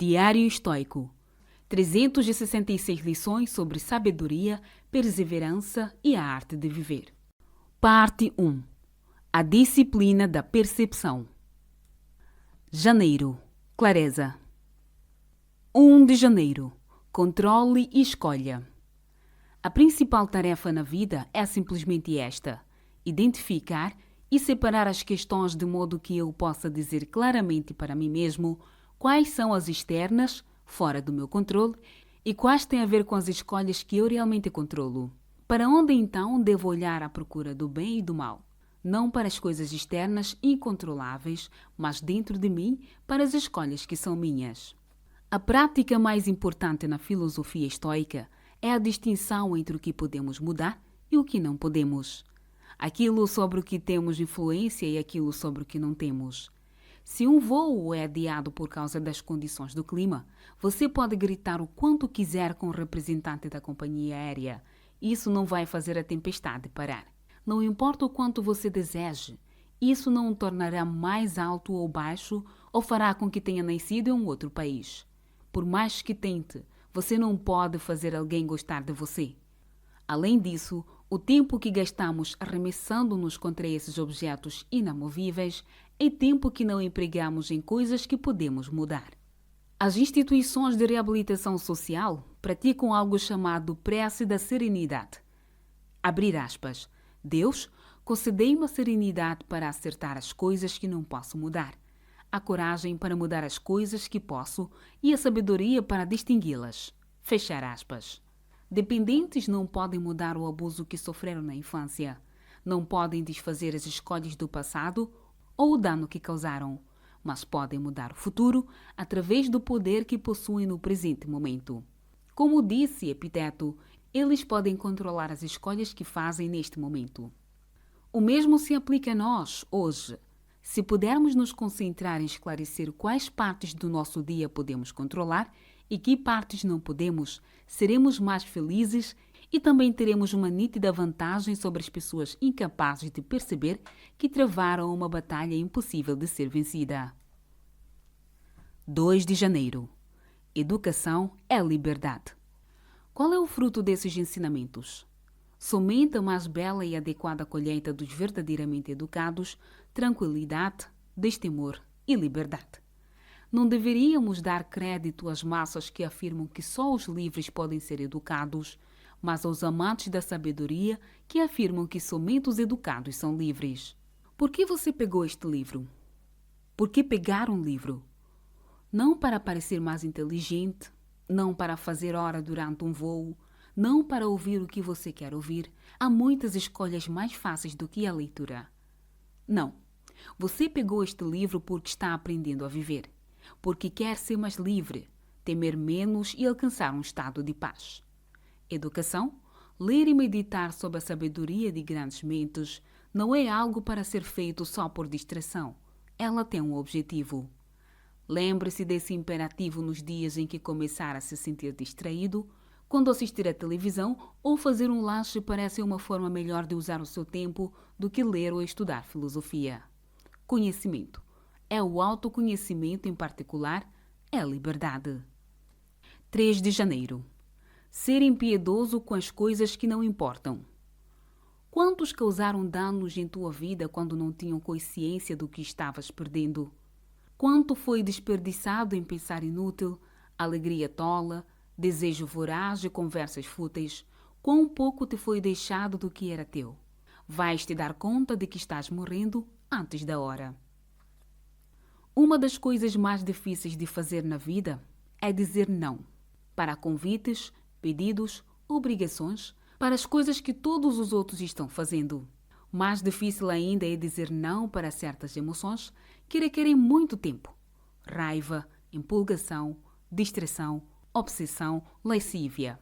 Diário Estoico. 366 lições sobre sabedoria, perseverança e a arte de viver. Parte 1. A disciplina da percepção. Janeiro. Clareza. 1 de janeiro. Controle e escolha. A principal tarefa na vida é simplesmente esta: identificar e separar as questões de modo que eu possa dizer claramente para mim mesmo quais são as externas, fora do meu controle, e quais têm a ver com as escolhas que eu realmente controlo. Para onde então devo olhar à procura do bem e do mal? Não para as coisas externas incontroláveis, mas dentro de mim para as escolhas que são minhas. A prática mais importante na filosofia estoica é a distinção entre o que podemos mudar e o que não podemos. Aquilo sobre o que temos influência e aquilo sobre o que não temos. Se um voo é adiado por causa das condições do clima, você pode gritar o quanto quiser com o representante da companhia aérea. Isso não vai fazer a tempestade parar. Não importa o quanto você deseje, isso não o tornará mais alto ou baixo ou fará com que tenha nascido em um outro país. Por mais que tente, você não pode fazer alguém gostar de você. Além disso, o tempo que gastamos arremessando-nos contra esses objetos inamovíveis é tempo que não empregamos em coisas que podemos mudar. As instituições de reabilitação social praticam algo chamado prece da serenidade. Abrir aspas. Deus, concedei-me a serenidade para acertar as coisas que não posso mudar, a coragem para mudar as coisas que posso e a sabedoria para distingui-las. Fechar aspas. Dependentes não podem mudar o abuso que sofreram na infância. Não podem desfazer as escolhas do passado ou o dano que causaram, mas podem mudar o futuro através do poder que possuem no presente momento. Como disse Epiteto, eles podem controlar as escolhas que fazem neste momento. O mesmo se aplica a nós, hoje. Se pudermos nos concentrar em esclarecer quais partes do nosso dia podemos controlar e que partes não podemos, seremos mais felizes e também teremos uma nítida vantagem sobre as pessoas incapazes de perceber que travaram uma batalha impossível de ser vencida. 2 de janeiro. Educação é liberdade. Qual é o fruto desses ensinamentos? Somente a mais bela e adequada colheita dos verdadeiramente educados, tranquilidade, destemor e liberdade. Não deveríamos dar crédito às massas que afirmam que só os livres podem ser educados, mas aos amantes da sabedoria que afirmam que somente os educados são livres. Por que você pegou este livro? Por que pegar um livro? Não para parecer mais inteligente, não para fazer hora durante um voo, não para ouvir o que você quer ouvir. Há muitas escolhas mais fáceis do que a leitura. Não. Você pegou este livro porque está aprendendo a viver, porque quer ser mais livre, temer menos e alcançar um estado de paz. Educação, ler e meditar sobre a sabedoria de grandes mentes, não é algo para ser feito só por distração. Ela tem um objetivo. Lembre-se desse imperativo nos dias em que começar a se sentir distraído. Quando assistir à televisão ou fazer um lanche parece uma forma melhor de usar o seu tempo do que ler ou estudar filosofia. Conhecimento. É o autoconhecimento em particular, é a liberdade. 3 de janeiro. Ser impiedoso com as coisas que não importam. Quantos causaram danos em tua vida quando não tinham consciência do que estavas perdendo? Quanto foi desperdiçado em pensar inútil, alegria tola, desejo voraz e conversas fúteis? Quão pouco te foi deixado do que era teu? Vais te dar conta de que estás morrendo antes da hora. Uma das coisas mais difíceis de fazer na vida é dizer não para convites, pedidos, obrigações, para as coisas que todos os outros estão fazendo. Mais difícil ainda é dizer não para certas emoções que requerem muito tempo. Raiva, empolgação, distração, obsessão, lascívia.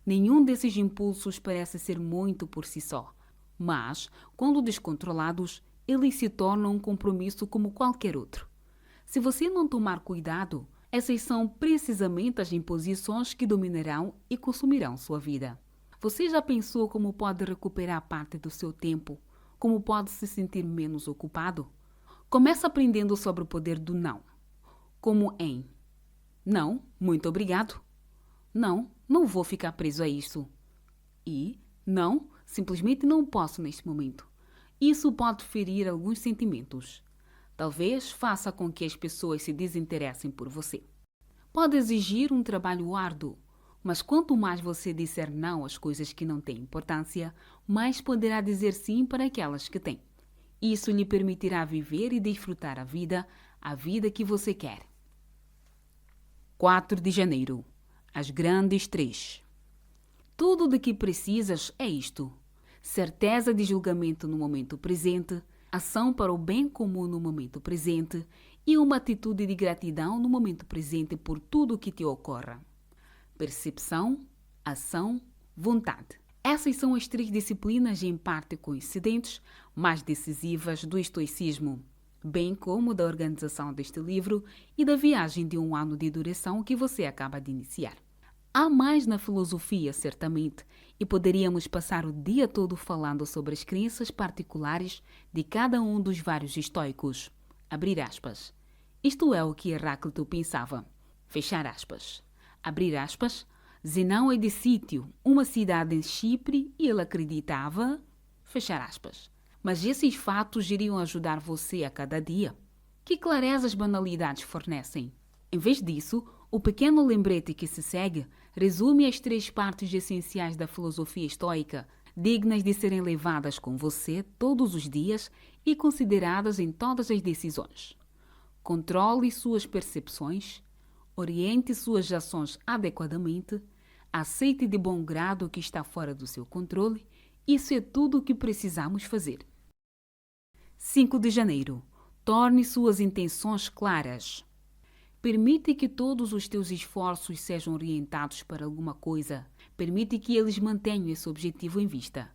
Nenhum desses impulsos parece ser muito por si só, mas, quando descontrolados, eles se tornam um compromisso como qualquer outro. Se você não tomar cuidado, essas são precisamente as imposições que dominarão e consumirão sua vida. Você já pensou como pode recuperar parte do seu tempo? Como pode se sentir menos ocupado? Comece aprendendo sobre o poder do não. Como em Não, muito obrigado. Não, não vou ficar preso a isso. E não, simplesmente não posso neste momento. Isso pode ferir alguns sentimentos. Talvez faça com que as pessoas se desinteressem por você. Pode exigir um trabalho árduo, mas quanto mais você disser não às coisas que não têm importância, mais poderá dizer sim para aquelas que têm. Isso lhe permitirá viver e desfrutar a vida que você quer. 4 de janeiro. As grandes 3. Tudo de que precisas é isto: certeza de julgamento no momento presente, ação para o bem comum no momento presente e uma atitude de gratidão no momento presente por tudo o que te ocorra. Percepção, ação, vontade. Essas são as 3 disciplinas em parte coincidentes, mais decisivas do estoicismo, bem como da organização deste livro e da viagem de 1 ano de duração que você acaba de iniciar. Há mais na filosofia, certamente, e poderíamos passar o dia todo falando sobre as crenças particulares de cada um dos vários estoicos. Abrir aspas. Isto é o que Heráclito pensava. Fechar aspas. Abrir aspas. Zenão é de Sítio, uma cidade em Chipre, e ele acreditava... Fechar aspas. Mas esses fatos iriam ajudar você a cada dia. Que clareza as banalidades fornecem. Em vez disso, o pequeno lembrete que se segue resume as 3 partes essenciais da filosofia estoica, dignas de serem levadas com você todos os dias e consideradas em todas as decisões. Controle suas percepções, oriente suas ações adequadamente, aceite de bom grado o que está fora do seu controle. Isso é tudo o que precisamos fazer. 5 de janeiro. Torne suas intenções claras. Permite que todos os teus esforços sejam orientados para alguma coisa. Permite que eles mantenham esse objetivo em vista.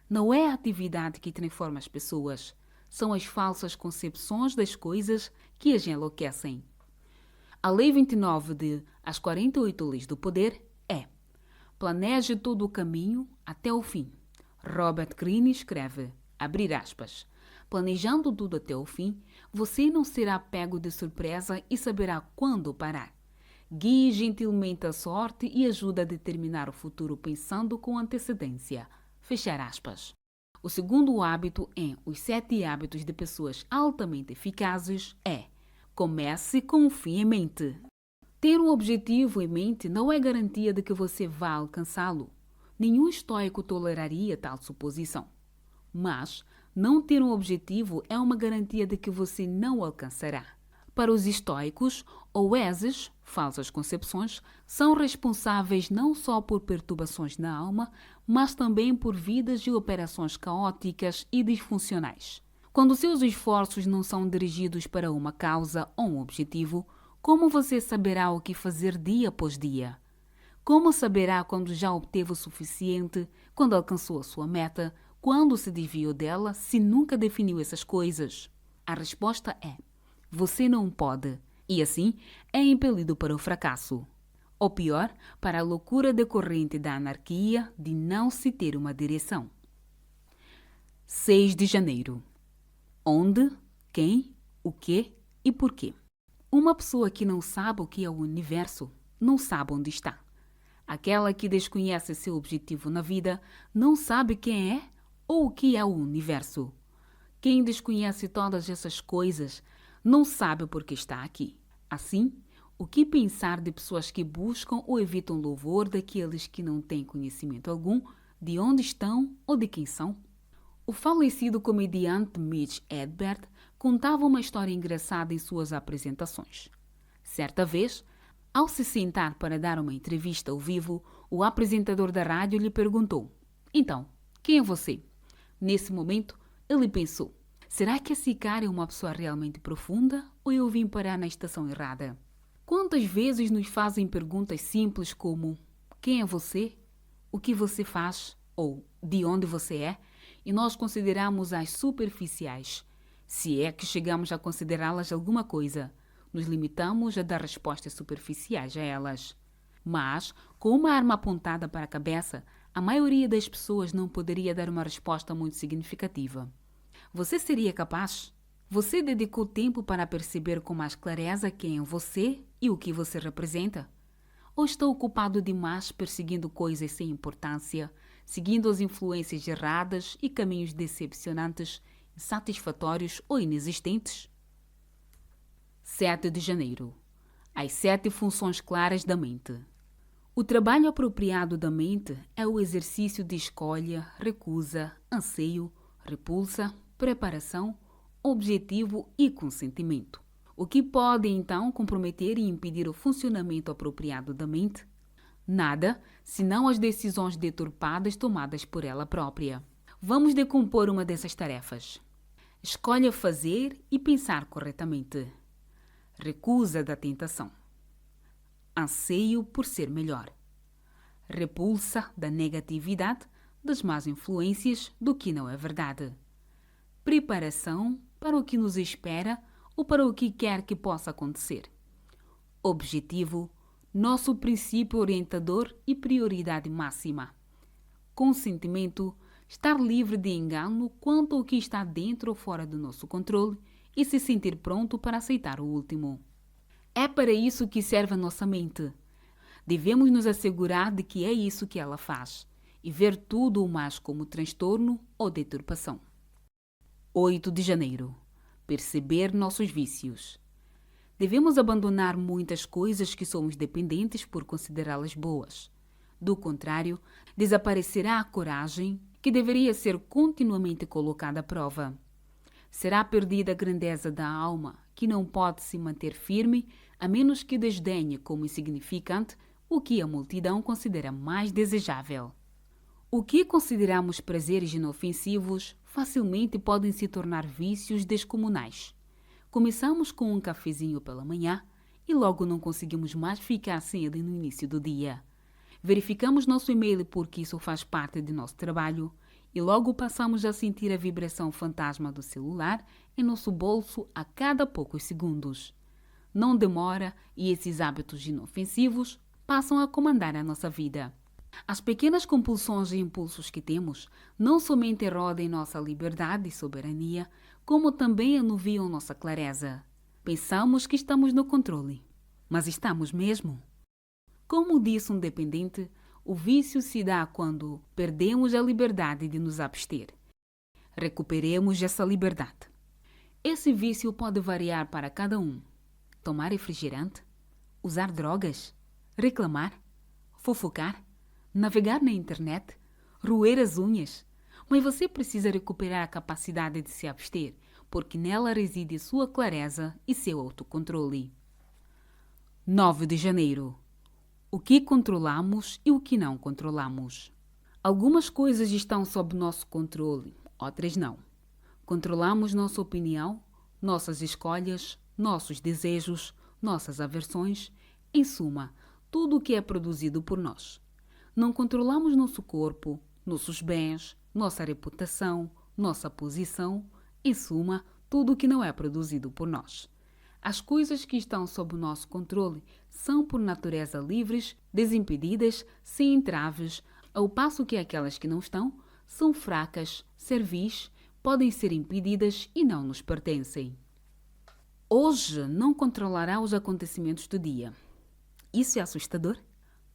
Não é a atividade que transforma as pessoas. São as falsas concepções das coisas que as enlouquecem. A Lei 29 de As 48 Leis do Poder é: planeje todo o caminho até o fim. Robert Greene escreve, abrir aspas, planejando tudo até o fim, você não será pego de surpresa e saberá quando parar. Guie gentilmente a sorte e ajude a determinar o futuro pensando com antecedência. Fechar aspas. O segundo hábito em Os 7 Hábitos de Pessoas Altamente Eficazes é: comece com o fim em mente. Ter um objetivo em mente não é garantia de que você vá alcançá-lo. Nenhum estoico toleraria tal suposição. Mas não ter um objetivo é uma garantia de que você não o alcançará. Para os estoicos, oeses, falsas concepções, são responsáveis não só por perturbações na alma, mas também por vidas e operações caóticas e disfuncionais. Quando seus esforços não são dirigidos para uma causa ou um objetivo, como você saberá o que fazer dia após dia? Como saberá quando já obteve o suficiente, quando alcançou a sua meta, quando se desviou dela, se nunca definiu essas coisas? A resposta é: você não pode, e assim é impelido para o fracasso. Ou pior, para a loucura decorrente da anarquia de não se ter uma direção. 6 de janeiro. Onde, quem, o que e porquê. Uma pessoa que não sabe o que é o universo, não sabe onde está. Aquela que desconhece seu objetivo na vida, não sabe quem é ou o que é o universo. Quem desconhece todas essas coisas, não sabe por que está aqui. Assim, o que pensar de pessoas que buscam ou evitam louvor daqueles que não têm conhecimento algum de onde estão ou de quem são? O falecido comediante Mitch Hedberg contava uma história engraçada em suas apresentações. Certa vez, ao se sentar para dar uma entrevista ao vivo, o apresentador da rádio lhe perguntou: então, quem é você? Nesse momento, ele pensou: será que esse cara é uma pessoa realmente profunda ou eu vim parar na estação errada? Quantas vezes nos fazem perguntas simples como: quem é você? O que você faz? Ou de onde você é? E nós consideramos as superficiais, se é que chegamos a considerá-las alguma coisa. Nos limitamos a dar respostas superficiais a elas. Mas, com uma arma apontada para a cabeça, a maioria das pessoas não poderia dar uma resposta muito significativa. Você seria capaz? Você dedicou tempo para perceber com mais clareza quem é você e o que você representa? Ou está ocupado demais perseguindo coisas sem importância, seguindo as influências erradas e caminhos decepcionantes, insatisfatórios ou inexistentes? 7 de janeiro. As 7 funções claras da mente. O trabalho apropriado da mente é o exercício de escolha, recusa, anseio, repulsa, preparação, objetivo e consentimento. O que pode, então, comprometer e impedir o funcionamento apropriado da mente? Nada, senão as decisões deturpadas tomadas por ela própria. Vamos decompor uma dessas tarefas. Escolha fazer e pensar corretamente. Recusa da tentação. Anseio por ser melhor. Repulsa da negatividade, das más influências, do que não é verdade. Preparação para o que nos espera ou para o que quer que possa acontecer. Objetivo, nosso princípio orientador e prioridade máxima. Consentimento, estar livre de engano quanto ao que está dentro ou fora do nosso controle e se sentir pronto para aceitar o último. É para isso que serve a nossa mente. Devemos nos assegurar de que é isso que ela faz e ver tudo o mais como transtorno ou deturpação. 8 de janeiro. Perceber nossos vícios. Devemos abandonar muitas coisas que somos dependentes por considerá-las boas. Do contrário, desaparecerá a coragem que deveria ser continuamente colocada à prova. Será perdida a grandeza da alma, que não pode se manter firme a menos que desdenhe como insignificante o que a multidão considera mais desejável. O que consideramos prazeres inofensivos facilmente podem se tornar vícios descomunais. Começamos com um cafezinho pela manhã e logo não conseguimos mais ficar sem ele no início do dia. Verificamos nosso e-mail porque isso faz parte de nosso trabalho e logo passamos a sentir a vibração fantasma do celular em nosso bolso a cada poucos segundos. Não demora e esses hábitos inofensivos passam a comandar a nossa vida. As pequenas compulsões e impulsos que temos não somente erodem nossa liberdade e soberania, como também anuviam nossa clareza. Pensamos que estamos no controle, mas estamos mesmo? Como disse um dependente, o vício se dá quando perdemos a liberdade de nos abster. Recuperemos essa liberdade. Esse vício pode variar para cada um. Tomar refrigerante? Usar drogas? Reclamar? Fofocar? Navegar na internet? Roer as unhas? Mas você precisa recuperar a capacidade de se abster, porque nela reside sua clareza e seu autocontrole. 9 de janeiro. O que controlamos e o que não controlamos. Algumas coisas estão sob nosso controle, outras não. Controlamos nossa opinião, nossas escolhas, nossos desejos, nossas aversões, em suma, tudo o que é produzido por nós. Não controlamos nosso corpo, nossos bens, nossa reputação, nossa posição, em suma, tudo o que não é produzido por nós. As coisas que estão sob o nosso controle são por natureza livres, desimpedidas, sem entraves, ao passo que aquelas que não estão são fracas, servis, podem ser impedidas e não nos pertencem. Hoje não controlará os acontecimentos do dia. Isso é assustador?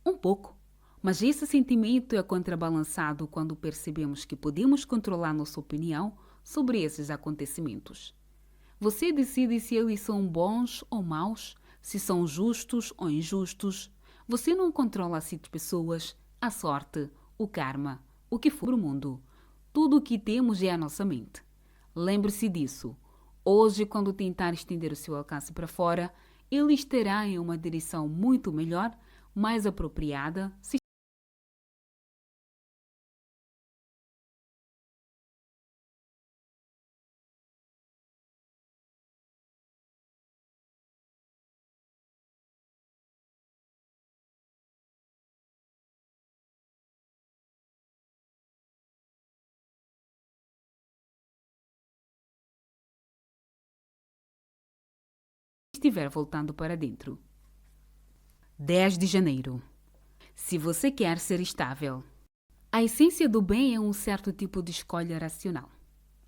Um pouco. Mas esse sentimento é contrabalançado quando percebemos que podemos controlar nossa opinião sobre esses acontecimentos. Você decide se eles são bons ou maus, se são justos ou injustos. Você não controla as pessoas, a sorte, o karma, o que for o mundo. Tudo o que temos é a nossa mente. Lembre-se disso. Hoje, quando tentar estender o seu alcance para fora, ele estará em uma direção muito melhor, mais apropriada, se estiver voltando para dentro. 10 de janeiro. Se você quer ser estável. A essência do bem é um certo tipo de escolha racional.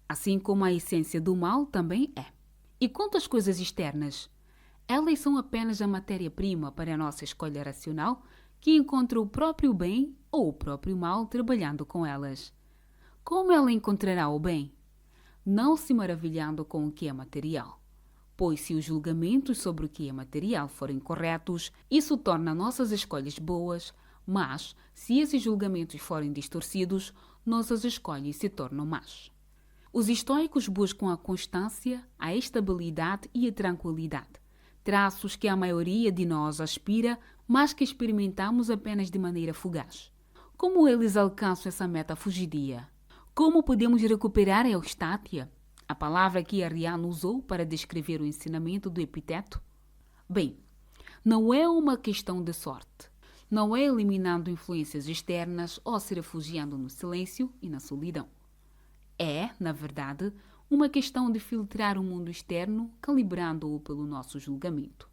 Assim como a essência do mal também é. E quanto às coisas externas? Elas são apenas a matéria-prima para a nossa escolha racional que encontra o próprio bem ou o próprio mal trabalhando com elas. Como ela encontrará o bem? Não se maravilhando com o que é material. Pois se os julgamentos sobre o que é material forem corretos, isso torna nossas escolhas boas, mas se esses julgamentos forem distorcidos, nossas escolhas se tornam más. Os estoicos buscam a constância, a estabilidade e a tranquilidade, traços que a maioria de nós aspira, mas que experimentamos apenas de maneira fugaz. Como eles alcançam essa meta fugidia? Como podemos recuperar a eustátia? A palavra que Ariano usou para descrever o ensinamento do Epiteto? Bem, não é uma questão de sorte. Não é eliminando influências externas ou se refugiando no silêncio e na solidão. É, na verdade, uma questão de filtrar o mundo externo, calibrando-o pelo nosso julgamento.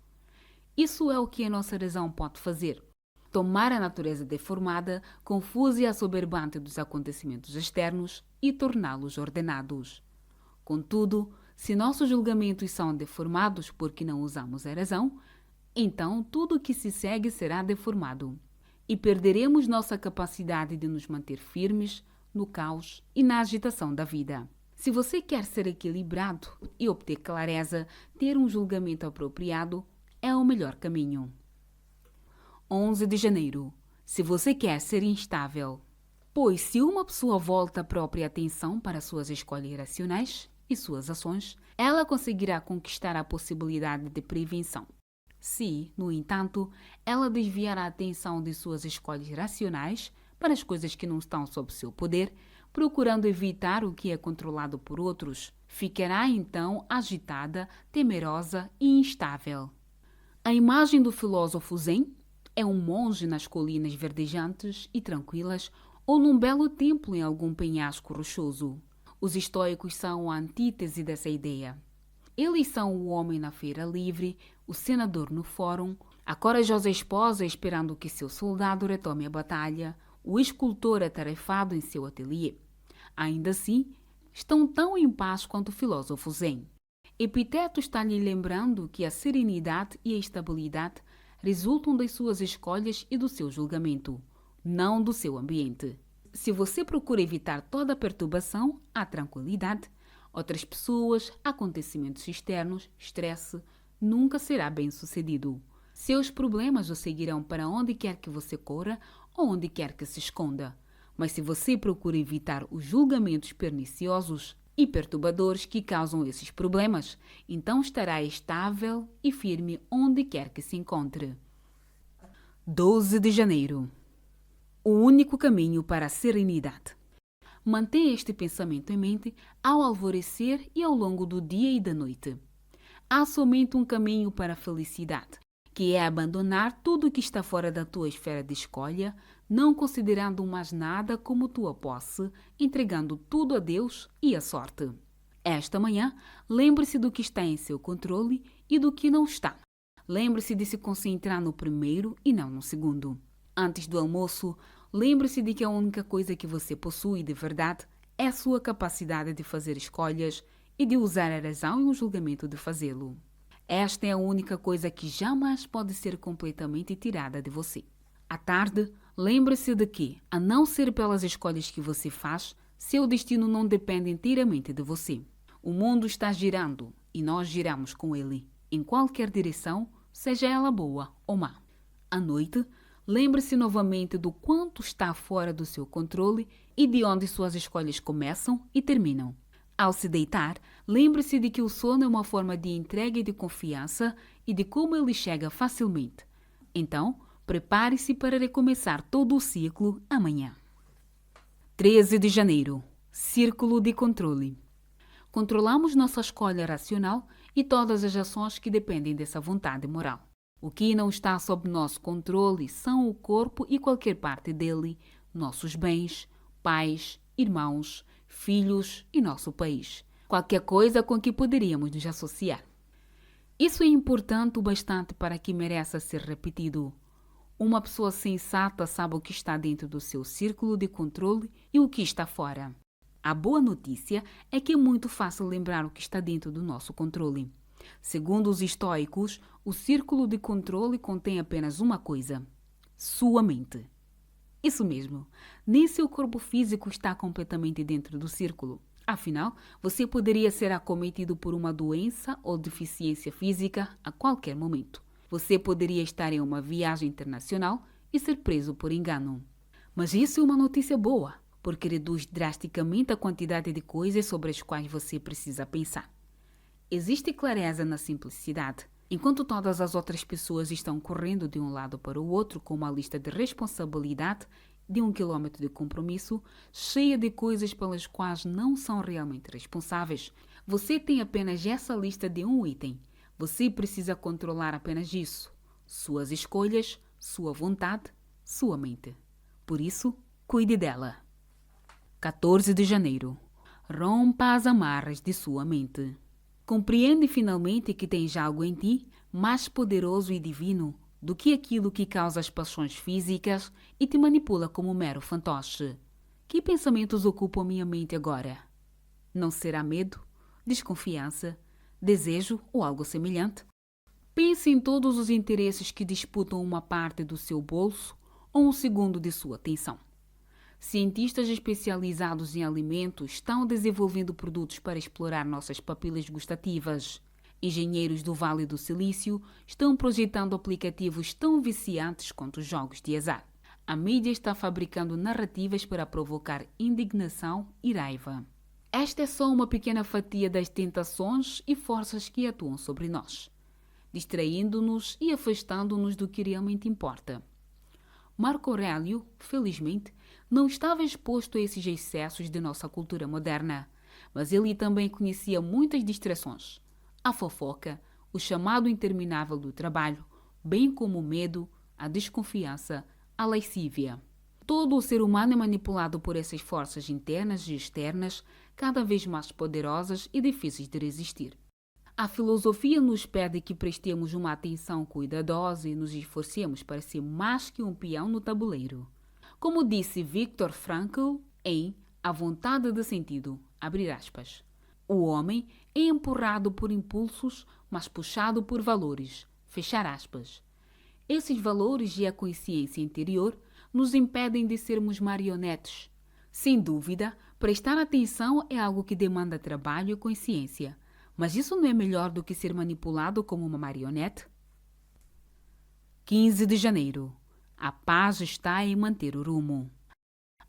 Isso é o que a nossa razão pode fazer. Tomar a natureza deformada, confusa e assoberbante dos acontecimentos externos e torná-los ordenados. Contudo, se nossos julgamentos são deformados porque não usamos a razão, então tudo o que se segue será deformado. E perderemos nossa capacidade de nos manter firmes no caos e na agitação da vida. Se você quer ser equilibrado e obter clareza, ter um julgamento apropriado é o melhor caminho. 11 de janeiro. Se você quer ser instável. Pois se uma pessoa volta a própria atenção para suas escolhas racionais e suas ações, ela conseguirá conquistar a possibilidade de prevenção. Se, no entanto, ela desviar a atenção de suas escolhas racionais para as coisas que não estão sob seu poder, procurando evitar o que é controlado por outros, ficará então agitada, temerosa e instável. A imagem do filósofo Zen é um monge nas colinas verdejantes e tranquilas ou num belo templo em algum penhasco rochoso. Os estoicos são a antítese dessa ideia. Eles são o homem na feira livre, o senador no fórum, a corajosa esposa esperando que seu soldado retome a batalha, o escultor atarefado em seu ateliê. Ainda assim, estão tão em paz quanto o filósofo Zen. Epiteto está lhe lembrando que a serenidade e a estabilidade resultam das suas escolhas e do seu julgamento, não do seu ambiente. Se você procura evitar toda a perturbação, a tranquilidade, outras pessoas, acontecimentos externos, estresse, nunca será bem-sucedido. Seus problemas o seguirão para onde quer que você corra ou onde quer que se esconda. Mas se você procura evitar os julgamentos perniciosos e perturbadores que causam esses problemas, então estará estável e firme onde quer que se encontre. 12 de janeiro. O único caminho para a serenidade. Mantenha este pensamento em mente ao alvorecer e ao longo do dia e da noite. Há somente um caminho para a felicidade, que é abandonar tudo o que está fora da tua esfera de escolha, não considerando mais nada como tua posse, entregando tudo a Deus e à sorte. Esta manhã, lembre-se do que está em seu controle e do que não está. Lembre-se de se concentrar no primeiro e não no segundo. Antes do almoço, lembre-se de que a única coisa que você possui de verdade é a sua capacidade de fazer escolhas e de usar a razão e o julgamento de fazê-lo. Esta é a única coisa que jamais pode ser completamente tirada de você. À tarde, lembre-se de que, a não ser pelas escolhas que você faz, seu destino não depende inteiramente de você. O mundo está girando e nós giramos com ele, em qualquer direção, seja ela boa ou má. À noite, lembre-se novamente do quanto está fora do seu controle e de onde suas escolhas começam e terminam. Ao se deitar, lembre-se de que o sono é uma forma de entrega e de confiança e de como ele chega facilmente. Então, prepare-se para recomeçar todo o ciclo amanhã. 13 de janeiro. Círculo de controle. Controlamos nossa escolha racional e todas as ações que dependem dessa vontade moral. O que não está sob nosso controle são o corpo e qualquer parte dele, nossos bens, pais, irmãos, filhos e nosso país. Qualquer coisa com que poderíamos nos associar. Isso é importante o bastante para que mereça ser repetido. Uma pessoa sensata sabe o que está dentro do seu círculo de controle e o que está fora. A boa notícia é que é muito fácil lembrar o que está dentro do nosso controle. Segundo os estoicos, o círculo de controle contém apenas uma coisa: sua mente. Isso mesmo, nem seu corpo físico está completamente dentro do círculo. Afinal, você poderia ser acometido por uma doença ou deficiência física a qualquer momento. Você poderia estar em uma viagem internacional e ser preso por engano. Mas isso é uma notícia boa, porque reduz drasticamente a quantidade de coisas sobre as quais você precisa pensar. Existe clareza na simplicidade. Enquanto todas as outras pessoas estão correndo de um lado para o outro com uma lista de responsabilidade de 1 quilômetro de compromisso, cheia de coisas pelas quais não são realmente responsáveis, você tem apenas essa lista de um item. Você precisa controlar apenas isso: suas escolhas, sua vontade, sua mente. Por isso, cuide dela. 14 de janeiro. Rompa as amarras de sua mente. Compreende finalmente que tens algo em ti mais poderoso e divino do que aquilo que causa as paixões físicas e te manipula como um mero fantoche. Que pensamentos ocupam minha mente agora? Não será medo, desconfiança, desejo ou algo semelhante? Pense em todos os interesses que disputam uma parte do seu bolso ou um segundo de sua atenção. Cientistas especializados em alimentos estão desenvolvendo produtos para explorar nossas papilas gustativas. Engenheiros do Vale do Silício estão projetando aplicativos tão viciantes quanto os jogos de azar. A mídia está fabricando narrativas para provocar indignação e raiva. Esta é só uma pequena fatia das tentações e forças que atuam sobre nós, distraindo-nos e afastando-nos do que realmente importa. Marco Aurélio, felizmente, não estava exposto a esses excessos de nossa cultura moderna, mas ele também conhecia muitas distrações: a fofoca, o chamado interminável do trabalho, bem como o medo, a desconfiança, a lascívia. Todo o ser humano é manipulado por essas forças internas e externas, cada vez mais poderosas e difíceis de resistir. A filosofia nos pede que prestemos uma atenção cuidadosa e nos esforcemos para ser mais que um peão no tabuleiro. Como disse Viktor Frankl em A Vontade de Sentido, abre aspas, o homem é empurrado por impulsos, mas puxado por valores, fechar aspas. Esses valores e a consciência interior nos impedem de sermos marionetes. Sem dúvida, prestar atenção é algo que demanda trabalho e consciência, mas isso não é melhor do que ser manipulado como uma marionete? 15 de janeiro. A paz está em manter o rumo.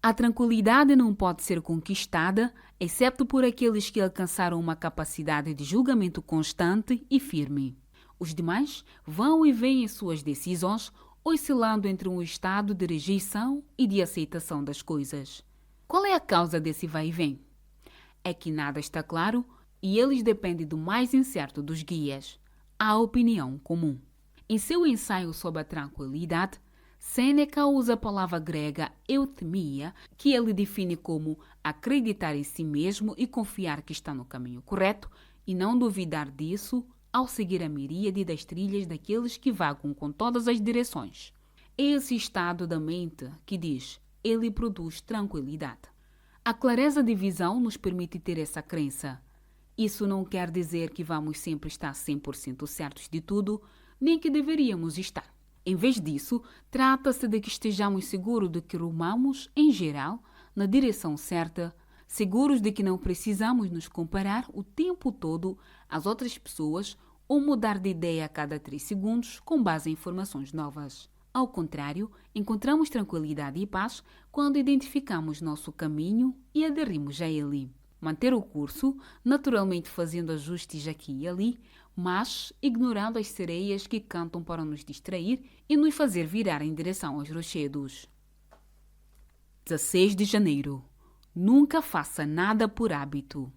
A tranquilidade não pode ser conquistada, exceto por aqueles que alcançaram uma capacidade de julgamento constante e firme. Os demais vão e vêm em suas decisões, oscilando entre um estado de rejeição e de aceitação das coisas. Qual é a causa desse vai e vem? É que nada está claro e eles dependem do mais incerto dos guias, a opinião comum. Em seu ensaio sobre a tranquilidade, Sêneca usa a palavra grega euthymia, que ele define como acreditar em si mesmo e confiar que está no caminho correto e não duvidar disso ao seguir a miríade das trilhas daqueles que vagam com todas as direções. É esse estado da mente que diz, ele produz tranquilidade. A clareza de visão nos permite ter essa crença. Isso não quer dizer que vamos sempre estar 100% certos de tudo, nem que deveríamos estar. Em vez disso, trata-se de que estejamos seguros de que rumamos, em geral, na direção certa, seguros de que não precisamos nos comparar o tempo todo às outras pessoas ou mudar de ideia a cada 3 segundos com base em informações novas. Ao contrário, encontramos tranquilidade e paz quando identificamos nosso caminho e aderimos a ele. Manter o curso, naturalmente fazendo ajustes aqui e ali, mas ignorando as sereias que cantam para nos distrair e nos fazer virar em direção aos rochedos. 16 de janeiro. Nunca faça nada por hábito.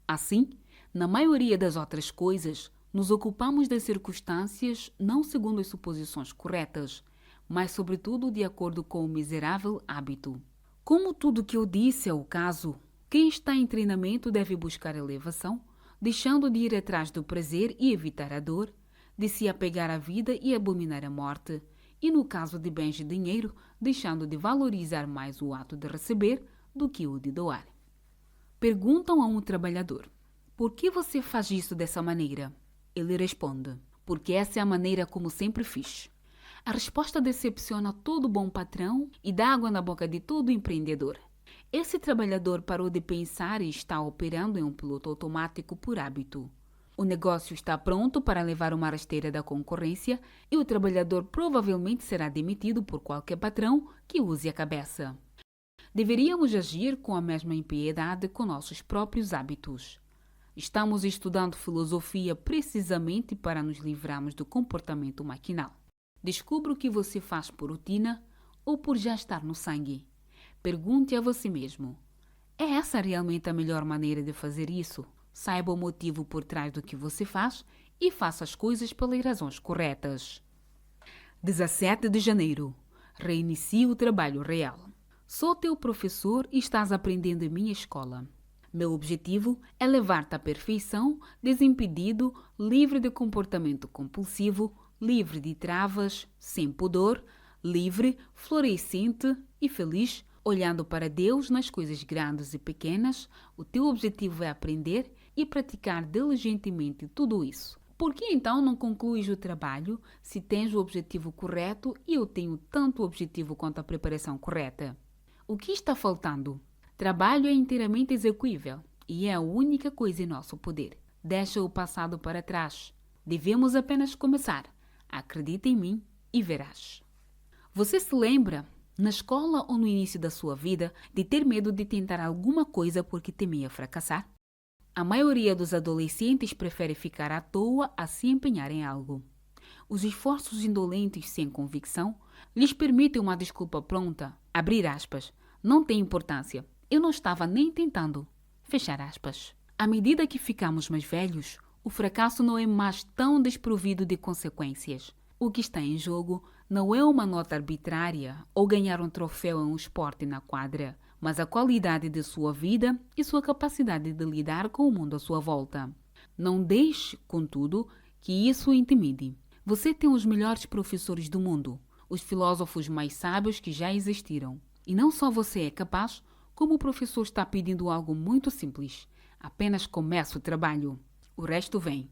Assim, na maioria das outras coisas, nos ocupamos das circunstâncias não segundo as suposições corretas, mas sobretudo de acordo com o miserável hábito. Como tudo que eu disse é o caso, quem está em treinamento deve buscar elevação, deixando de ir atrás do prazer e evitar a dor, de se apegar à vida e abominar a morte, e no caso de bens e dinheiro, deixando de valorizar mais o ato de receber do que o de doar. Perguntam a um trabalhador: por que você faz isso dessa maneira? Ele responde: porque essa é a maneira como sempre fiz. A resposta decepciona todo bom patrão e dá água na boca de todo empreendedor. Esse trabalhador parou de pensar e está operando em um piloto automático por hábito. O negócio está pronto para levar uma rasteira da concorrência e o trabalhador provavelmente será demitido por qualquer patrão que use a cabeça. Deveríamos agir com a mesma impiedade com nossos próprios hábitos. Estamos estudando filosofia precisamente para nos livrarmos do comportamento maquinal. Descubra o que você faz por rotina ou por já estar no sangue. Pergunte a você mesmo: é essa realmente a melhor maneira de fazer isso? Saiba o motivo por trás do que você faz e faça as coisas pelas razões corretas. 17 de janeiro. Reinicie o trabalho real. Sou teu professor e estás aprendendo em minha escola. Meu objetivo é levar-te à perfeição, desimpedido, livre de comportamento compulsivo, livre de travas, sem pudor, livre, florescente e feliz, olhando para Deus nas coisas grandes e pequenas. O teu objetivo é aprender e praticar diligentemente tudo isso. Por que então não concluis o trabalho se tens o objetivo correto e eu tenho tanto o objetivo quanto a preparação correta? O que está faltando? Trabalho é inteiramente execuível e é a única coisa em nosso poder. Deixa o passado para trás. Devemos apenas começar. Acredita em mim e verás. Você se lembra, na escola ou no início da sua vida, de ter medo de tentar alguma coisa porque temia fracassar? A maioria dos adolescentes prefere ficar à toa a se empenhar em algo. Os esforços indolentes sem convicção lhes permitem uma desculpa pronta, abrir aspas, não tem importância, eu não estava nem tentando, fechar aspas. À medida que ficamos mais velhos, o fracasso não é mais tão desprovido de consequências. O que está em jogo não é uma nota arbitrária ou ganhar um troféu em um esporte na quadra, mas a qualidade de sua vida e sua capacidade de lidar com o mundo à sua volta. Não deixe, contudo, que isso o intimide. Você tem os melhores professores do mundo, os filósofos mais sábios que já existiram. E não só você é capaz, como o professor está pedindo algo muito simples. Apenas comece o trabalho. O resto vem.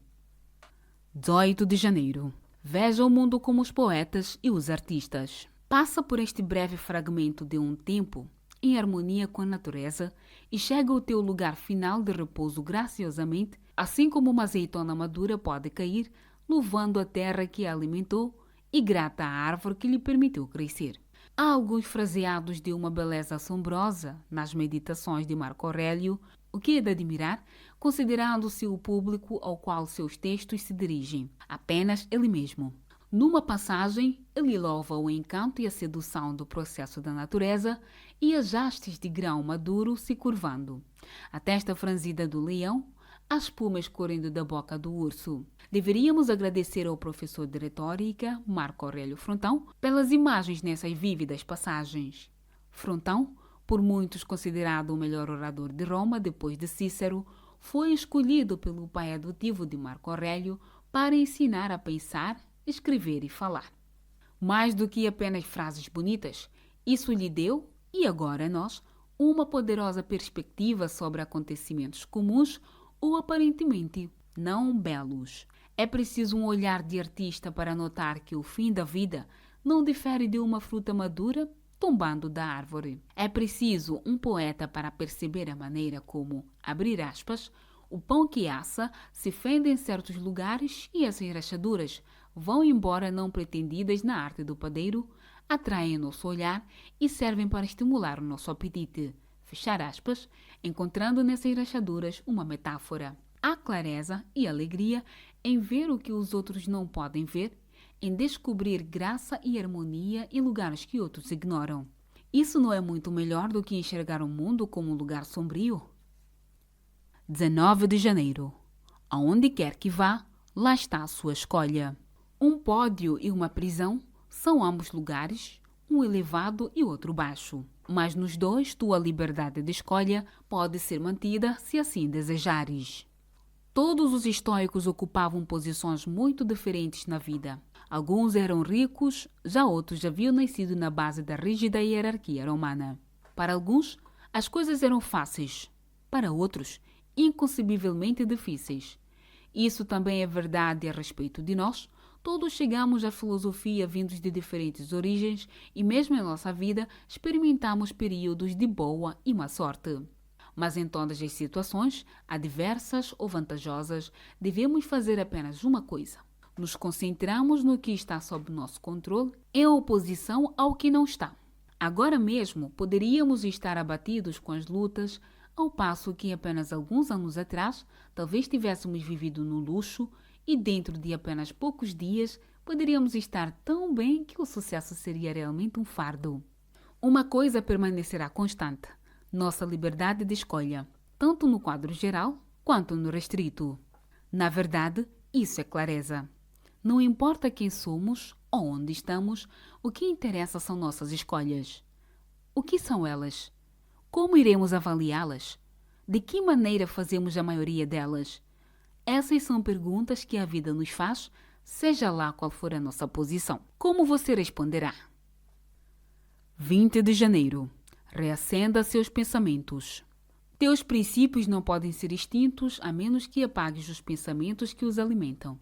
18 de janeiro. Veja o mundo como os poetas e os artistas. Passa por este breve fragmento de um tempo em harmonia com a natureza e chega ao teu lugar final de repouso graciosamente, assim como uma azeitona madura pode cair, louvando a terra que a alimentou e grata à árvore que lhe permitiu crescer. Há alguns fraseados de uma beleza assombrosa nas meditações de Marco Aurélio, o que é de admirar, considerando-se o público ao qual seus textos se dirigem, apenas ele mesmo. Numa passagem, ele louva o encanto e a sedução do processo da natureza e as hastes de grão maduro se curvando, a testa franzida do leão, a espuma escorrendo da boca do urso. Deveríamos agradecer ao professor de retórica, Marco Aurélio Frontão, pelas imagens nessas vívidas passagens. Frontão, por muitos considerado o melhor orador de Roma depois de Cícero, foi escolhido pelo pai adotivo de Marco Aurélio para ensinar a pensar, escrever e falar. Mais do que apenas frases bonitas, isso lhe deu, e agora a nós, uma poderosa perspectiva sobre acontecimentos comuns ou aparentemente não belos. É preciso um olhar de artista para notar que o fim da vida não difere de uma fruta madura tombando da árvore. É preciso um poeta para perceber a maneira como, abrir aspas, o pão que assa se fende em certos lugares e essas rachaduras vão embora não pretendidas na arte do padeiro, atraem nosso olhar e servem para estimular o nosso apetite. Fechar aspas, encontrando nessas rachaduras uma metáfora. Há clareza e alegria em ver o que os outros não podem ver, em descobrir graça e harmonia em lugares que outros ignoram. Isso não é muito melhor do que enxergar o mundo como um lugar sombrio? 19 de janeiro. Aonde quer que vá, lá está a sua escolha. Um pódio e uma prisão são ambos lugares, um elevado e outro baixo. Mas nos dois tua liberdade de escolha pode ser mantida se assim desejares. Todos os estoicos ocupavam posições muito diferentes na vida. Alguns eram ricos, já outros haviam nascido na base da rígida hierarquia romana. Para alguns, as coisas eram fáceis. Para outros, inconcebivelmente difíceis. Isso também é verdade a respeito de nós. Todos chegamos à filosofia vindos de diferentes origens e mesmo em nossa vida experimentamos períodos de boa e má sorte. Mas em todas as situações, adversas ou vantajosas, devemos fazer apenas uma coisa. Nos concentramos no que está sob nosso controle em oposição ao que não está. Agora mesmo poderíamos estar abatidos com as lutas, ao passo que apenas alguns anos atrás talvez tivéssemos vivido no luxo e dentro de apenas poucos dias poderíamos estar tão bem que o sucesso seria realmente um fardo. Uma coisa permanecerá constante: nossa liberdade de escolha, tanto no quadro geral quanto no restrito. Na verdade, isso é clareza. Não importa quem somos ou onde estamos, o que interessa são nossas escolhas. O que são elas? Como iremos avaliá-las? De que maneira fazemos a maioria delas? Essas são perguntas que a vida nos faz, seja lá qual for a nossa posição. Como você responderá? 20 de janeiro. Reacenda seus pensamentos. Teus princípios não podem ser extintos a menos que apagues os pensamentos que os alimentam,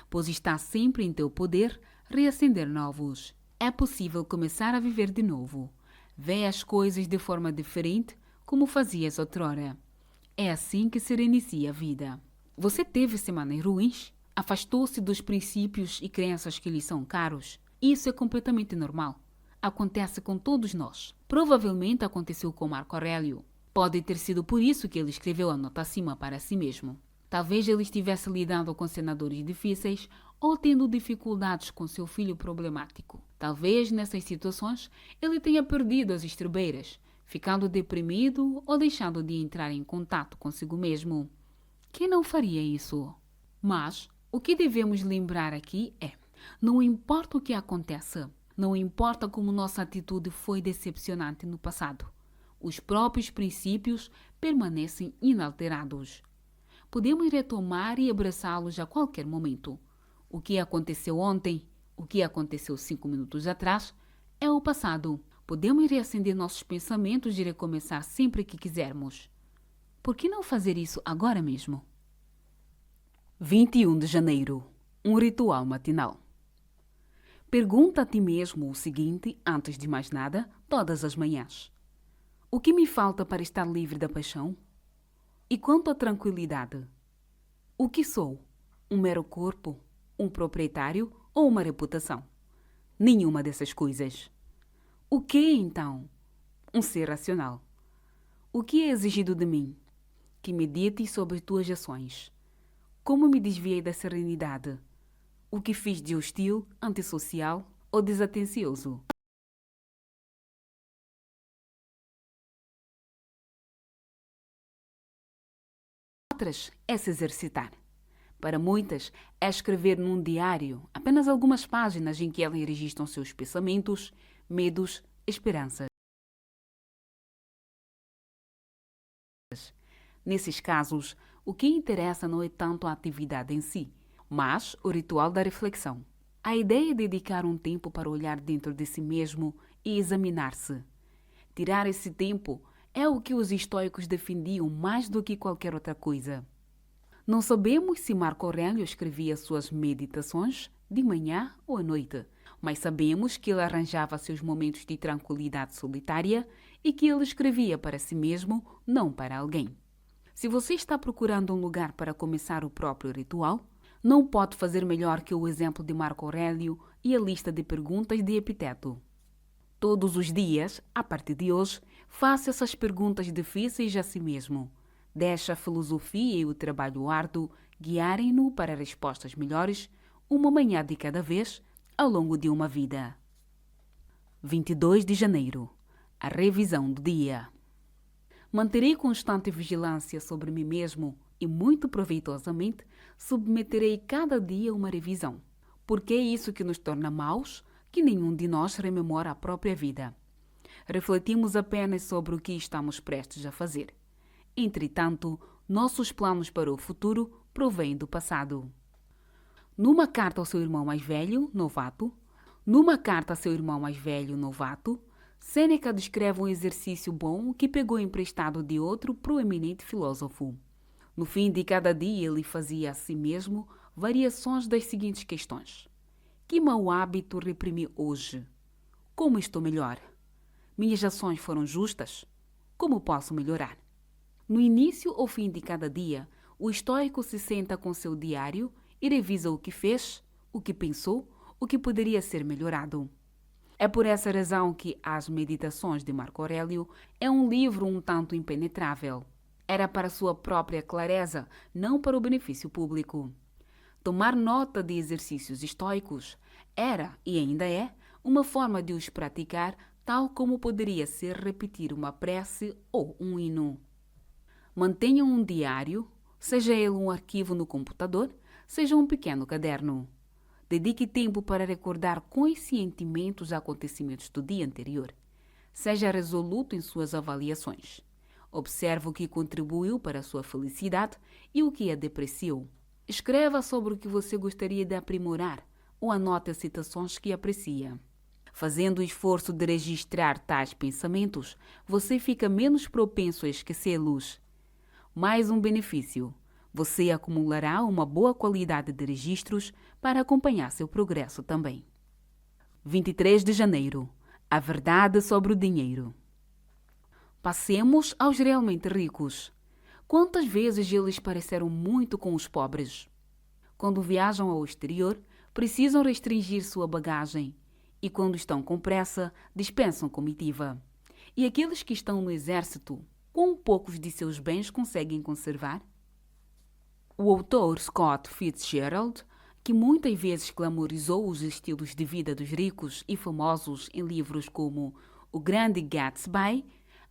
pois está sempre em teu poder reacender novos. É possível começar a viver de novo. Vê as coisas de forma diferente, como fazias outrora. É assim que se reinicia a vida. Você teve semanas ruins? Afastou-se dos princípios e crenças que lhe são caros? Isso é completamente normal. Acontece com todos nós. Provavelmente aconteceu com Marco Aurélio. Pode ter sido por isso que ele escreveu a nota acima para si mesmo. Talvez ele estivesse lidando com senadores difíceis ou tendo dificuldades com seu filho problemático. Talvez nessas situações ele tenha perdido as estribeiras, ficando deprimido ou deixando de entrar em contato consigo mesmo. Quem não faria isso? Mas o que devemos lembrar aqui é: não importa o que aconteça, não importa como nossa atitude foi decepcionante no passado, os próprios princípios permanecem inalterados. Podemos retomar e abraçá-los a qualquer momento. O que aconteceu ontem, o que aconteceu 5 minutos atrás, é o passado. Podemos reacender nossos pensamentos e recomeçar sempre que quisermos. Por que não fazer isso agora mesmo? 21 de janeiro. Um ritual matinal. Pergunta a ti mesmo o seguinte, antes de mais nada, todas as manhãs: o que me falta para estar livre da paixão? E quanto à tranquilidade? O que sou? Um mero corpo? Um proprietário ou uma reputação? Nenhuma dessas coisas. O que então? Um ser racional. O que é exigido de mim? Que medite sobre tuas ações. Como me desviei da serenidade? O que fiz de hostil, antissocial ou desatencioso? Outras é se exercitar. Para muitas, é escrever num diário apenas algumas páginas em que elas registram seus pensamentos, medos, esperanças. Nesses casos, o que interessa não é tanto a atividade em si, mas o ritual da reflexão. A ideia é dedicar um tempo para olhar dentro de si mesmo e examinar-se. Tirar esse tempo é o que os estoicos defendiam mais do que qualquer outra coisa. Não sabemos se Marco Aurélio escrevia suas meditações de manhã ou à noite, mas sabemos que ele arranjava seus momentos de tranquilidade solitária e que ele escrevia para si mesmo, não para alguém. Se você está procurando um lugar para começar o próprio ritual, não pode fazer melhor que o exemplo de Marco Aurélio e a lista de perguntas de Epiteto. Todos os dias, a partir de hoje, faça essas perguntas difíceis a si mesmo. Deixe a filosofia e o trabalho árduo guiarem-no para respostas melhores, uma manhã de cada vez, ao longo de uma vida. 22 de janeiro. A revisão do dia. Manterei constante vigilância sobre mim mesmo e, muito proveitosamente, submeterei cada dia uma revisão. Porque é isso que nos torna maus, que nenhum de nós rememora a própria vida. Refletimos apenas sobre o que estamos prestes a fazer. Entretanto, nossos planos para o futuro provêm do passado. Numa carta ao seu irmão mais velho, novato, Sêneca descreve um exercício bom que pegou emprestado de outro proeminente filósofo. No fim de cada dia, ele fazia a si mesmo variações das seguintes questões: que mau hábito reprimi hoje? Como estou melhor? Minhas ações foram justas? Como posso melhorar? No início ou fim de cada dia, o estoico se senta com seu diário e revisa o que fez, o que pensou, o que poderia ser melhorado. É por essa razão que As Meditações de Marco Aurélio é um livro um tanto impenetrável. Era para sua própria clareza, não para o benefício público. Tomar nota de exercícios estoicos era, e ainda é, uma forma de os praticar, tal como poderia ser repetir uma prece ou um hino. Mantenham um diário, seja ele um arquivo no computador, seja um pequeno caderno. Dedique tempo para recordar conscientemente os acontecimentos do dia anterior. Seja resoluto em suas avaliações. Observe o que contribuiu para a sua felicidade e o que a depreciou. Escreva sobre o que você gostaria de aprimorar ou anote as citações que aprecia. Fazendo o esforço de registrar tais pensamentos, você fica menos propenso a esquecê-los. Mais um benefício: você acumulará uma boa qualidade de registros para acompanhar seu progresso também. 23 de janeiro. A verdade sobre o dinheiro. Passemos aos realmente ricos. Quantas vezes eles pareceram muito com os pobres? Quando viajam ao exterior, precisam restringir sua bagagem e, quando estão com pressa, dispensam comitiva. E aqueles que estão no exército, quão poucos de seus bens conseguem conservar? O autor Scott Fitzgerald, que muitas vezes glamorizou os estilos de vida dos ricos e famosos em livros como O Grande Gatsby,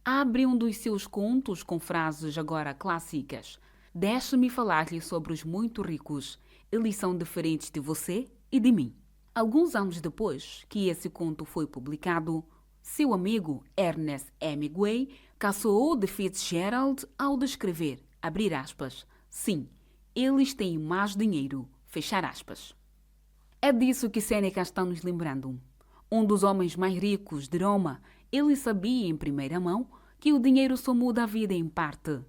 abre um dos seus contos com frases agora clássicas: deixe-me falar-lhe sobre os muito ricos, eles são diferentes de você e de mim. Alguns anos depois que esse conto foi publicado, seu amigo Ernest Hemingway caçoou de Fitzgerald ao descrever, abrir aspas, sim, eles têm mais dinheiro, fechar aspas. É disso que Sêneca está nos lembrando. Um dos homens mais ricos de Roma, ele sabia em primeira mão que o dinheiro só muda a vida em parte.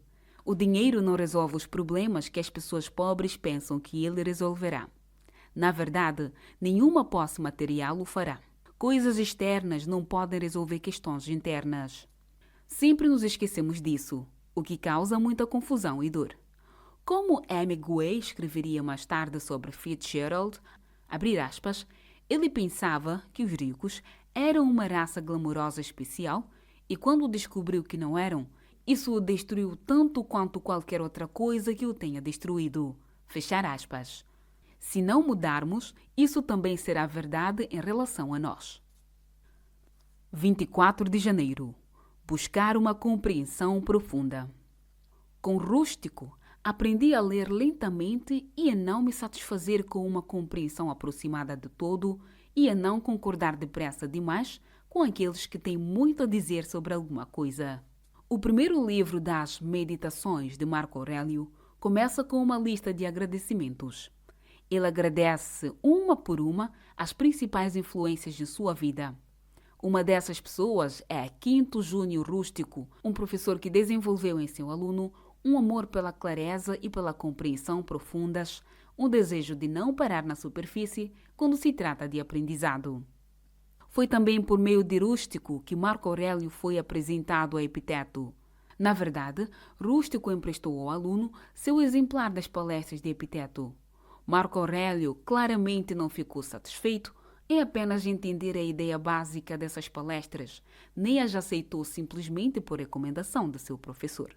O dinheiro não resolve os problemas que as pessoas pobres pensam que ele resolverá. Na verdade, nenhuma posse material o fará. Coisas externas não podem resolver questões internas. Sempre nos esquecemos disso, o que causa muita confusão e dor. Como Hemingway escreveria mais tarde sobre Fitzgerald, abrir aspas, ele pensava que os ricos eram uma raça glamourosa especial e quando descobriu que não eram, isso o destruiu tanto quanto qualquer outra coisa que o tenha destruído. Fechar aspas. Se não mudarmos, isso também será verdade em relação a nós. 24 de janeiro. Buscar uma compreensão profunda. Com Rústico, aprendi a ler lentamente e a não me satisfazer com uma compreensão aproximada de todo e a não concordar depressa demais com aqueles que têm muito a dizer sobre alguma coisa. O primeiro livro das Meditações de Marco Aurélio começa com uma lista de agradecimentos. Ele agradece uma por uma as principais influências de sua vida. Uma dessas pessoas é Quinto Júnior Rústico, um professor que desenvolveu em seu aluno um amor pela clareza e pela compreensão profundas, um desejo de não parar na superfície quando se trata de aprendizado. Foi também por meio de Rústico que Marco Aurélio foi apresentado a Epiteto. Na verdade, Rústico emprestou ao aluno seu exemplar das palestras de Epiteto. Marco Aurélio claramente não ficou satisfeito em apenas entender a ideia básica dessas palestras, nem as aceitou simplesmente por recomendação de seu professor.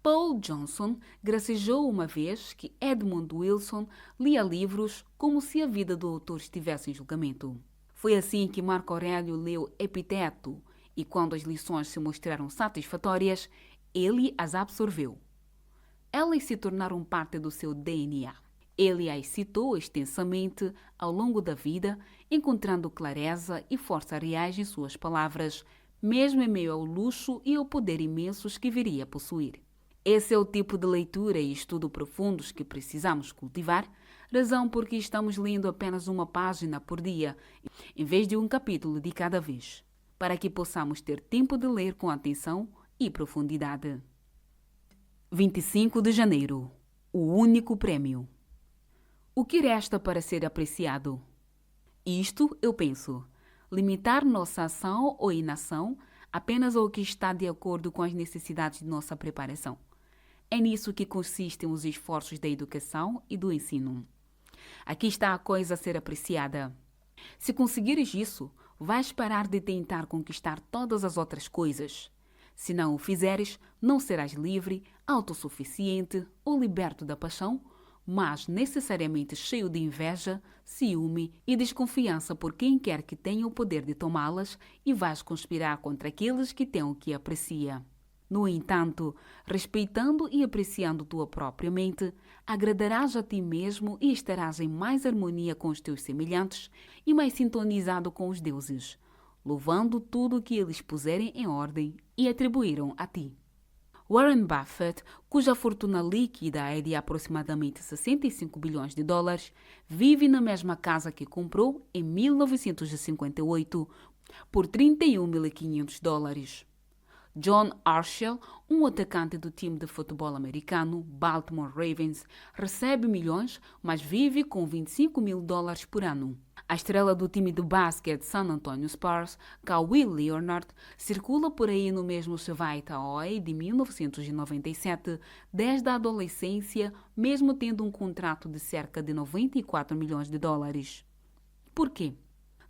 Paul Johnson gracejou uma vez que Edmund Wilson lia livros como se a vida do autor estivesse em julgamento. Foi assim que Marco Aurélio leu Epiteto e, quando as lições se mostraram satisfatórias, ele as absorveu. Elas se tornaram parte do seu DNA. Ele as citou extensamente ao longo da vida, encontrando clareza e força reais em suas palavras, mesmo em meio ao luxo e ao poder imensos que viria a possuir. Esse é o tipo de leitura e estudo profundos que precisamos cultivar, razão por que estamos lendo apenas uma página por dia, em vez de um capítulo de cada vez, para que possamos ter tempo de ler com atenção e profundidade. 25 de janeiro. o único prêmio. O que resta para ser apreciado? Isto, eu penso, limitar nossa ação ou inação apenas ao que está de acordo com as necessidades de nossa preparação. É nisso que consistem os esforços da educação e do ensino. Aqui está a coisa a ser apreciada. Se conseguires isso, vais parar de tentar conquistar todas as outras coisas. Se não o fizeres, não serás livre, autossuficiente ou liberto da paixão, mas necessariamente cheio de inveja, ciúme e desconfiança por quem quer que tenha o poder de tomá-las e vais conspirar contra aqueles que têm o que aprecia. No entanto, respeitando e apreciando tua própria mente, agradarás a ti mesmo e estarás em mais harmonia com os teus semelhantes e mais sintonizado com os deuses, louvando tudo o que eles puserem em ordem e atribuíram a ti. Warren Buffett, cuja fortuna líquida é de aproximadamente 65 bilhões de dólares, vive na mesma casa que comprou em 1958 por 31.500 dólares. John Arshall, um atacante do time de futebol americano Baltimore Ravens, recebe milhões, mas vive com 25 mil dólares por ano. A estrela do time de basquete San Antonio Spurs, Kawhi Leonard, circula por aí no mesmo Chevy Tahoe de 1997, desde a adolescência, mesmo tendo um contrato de cerca de 94 milhões de dólares. Por quê?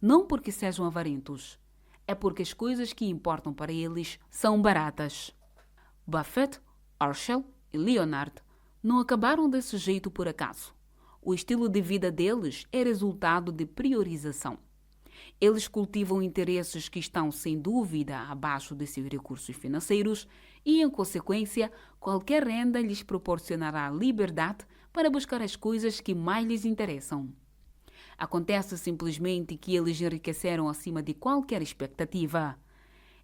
Não porque sejam avarentos. É porque as coisas que importam para eles são baratas. Buffett, Arshall e Leonard não acabaram desse jeito por acaso. O estilo de vida deles é resultado de priorização. Eles cultivam interesses que estão, sem dúvida, abaixo de seus recursos financeiros e, em consequência, qualquer renda lhes proporcionará liberdade para buscar as coisas que mais lhes interessam. Acontece simplesmente que eles enriqueceram acima de qualquer expectativa.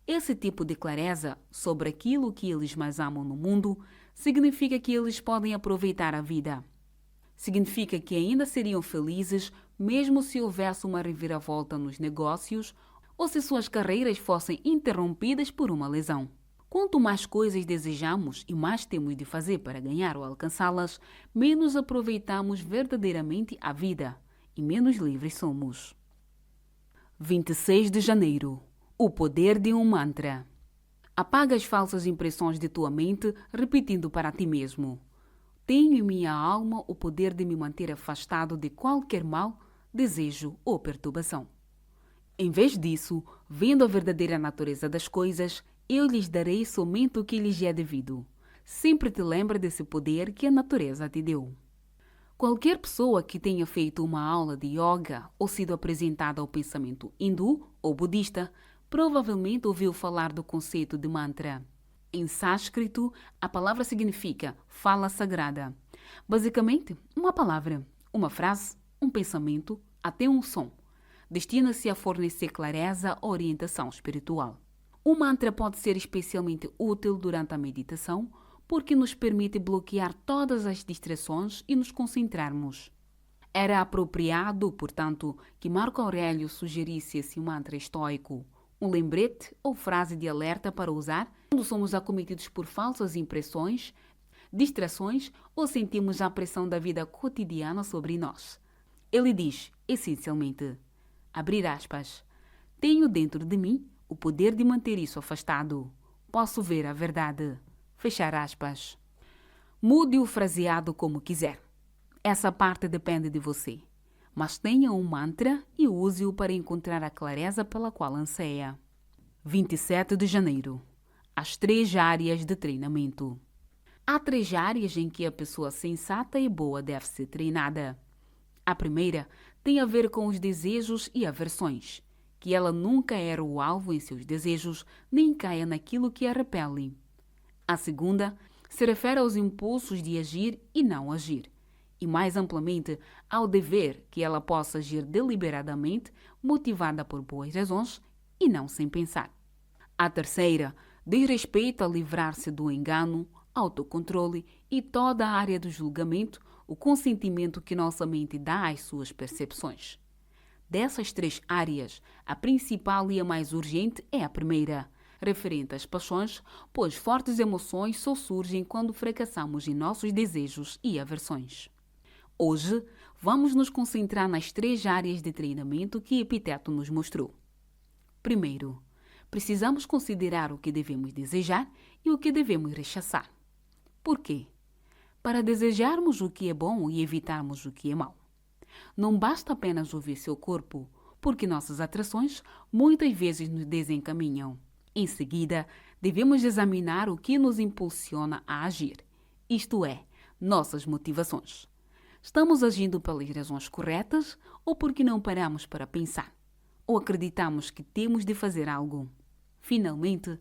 Esse tipo de clareza sobre aquilo que eles mais amam no mundo significa que eles podem aproveitar a vida. Significa que ainda seriam felizes mesmo se houvesse uma reviravolta nos negócios ou se suas carreiras fossem interrompidas por uma lesão. Quanto mais coisas desejamos e mais temos de fazer para ganhar ou alcançá-las, menos aproveitamos verdadeiramente a vida e menos livres somos. 26 de janeiro. O poder de um mantra. Apaga as falsas impressões de tua mente, repetindo para ti mesmo: tenho em minha alma o poder de me manter afastado de qualquer mal, desejo ou perturbação. Em vez disso, vendo a verdadeira natureza das coisas, eu lhes darei somente o que lhes é devido. Sempre te lembra desse poder que a natureza te deu. Qualquer pessoa que tenha feito uma aula de yoga ou sido apresentada ao pensamento hindu ou budista provavelmente ouviu falar do conceito de mantra. Em sânscrito, a palavra significa fala sagrada. Basicamente, uma palavra, uma frase, um pensamento, até um som. Destina-se a fornecer clareza ou orientação espiritual. O mantra pode ser especialmente útil durante a meditação porque nos permite bloquear todas as distrações e nos concentrarmos. Era apropriado, portanto, que Marco Aurélio sugerisse esse mantra estoico, um lembrete ou frase de alerta para usar quando somos acometidos por falsas impressões, distrações ou sentimos a pressão da vida cotidiana sobre nós. Ele diz, essencialmente, abrir aspas, tenho dentro de mim o poder de manter isso afastado. Posso ver a verdade. Fechar aspas. Mude o fraseado como quiser. Essa parte depende de você. Mas tenha um mantra e use-o para encontrar a clareza pela qual anseia. 27 de janeiro. As 3 áreas de treinamento. Há 3 áreas em que a pessoa sensata e boa deve ser treinada. A primeira tem a ver com os desejos e aversões, que ela nunca era o alvo em seus desejos, nem caia naquilo que a repele. A segunda se refere aos impulsos de agir e não agir, e mais amplamente ao dever que ela possa agir deliberadamente, motivada por boas razões e não sem pensar. A terceira diz respeito a livrar-se do engano, autocontrole e toda a área do julgamento, o consentimento que nossa mente dá às suas Dessas 3 áreas, a principal e a mais urgente é a primeira, referente às paixões, pois fortes emoções só surgem quando fracassamos em nossos desejos e aversões. Hoje, vamos nos concentrar nas 3 áreas de treinamento que Epiteto nos mostrou. Primeiro, precisamos considerar o que devemos desejar e o que devemos rechaçar. Por quê? Para desejarmos o que é bom e evitarmos o que é mau. Não basta apenas ouvir seu corpo, porque nossas atrações muitas vezes nos desencaminham. Em seguida, devemos examinar o que nos impulsiona a agir, isto é, nossas motivações. Estamos agindo pelas razões corretas ou porque não paramos para pensar? Ou acreditamos que temos de fazer algo? Finalmente,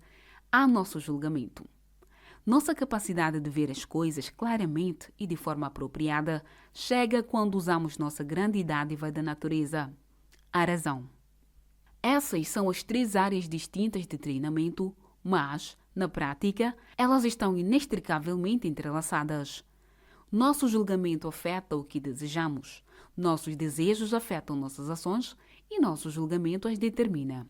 há nosso julgamento. Nossa capacidade de ver as coisas claramente e de forma apropriada chega quando usamos nossa grande dádiva da natureza, a razão. Essas são as 3 áreas distintas de treinamento, mas, na prática, elas estão inextricavelmente entrelaçadas. Nosso julgamento afeta o que desejamos, nossos desejos afetam nossas ações e nosso julgamento as determina.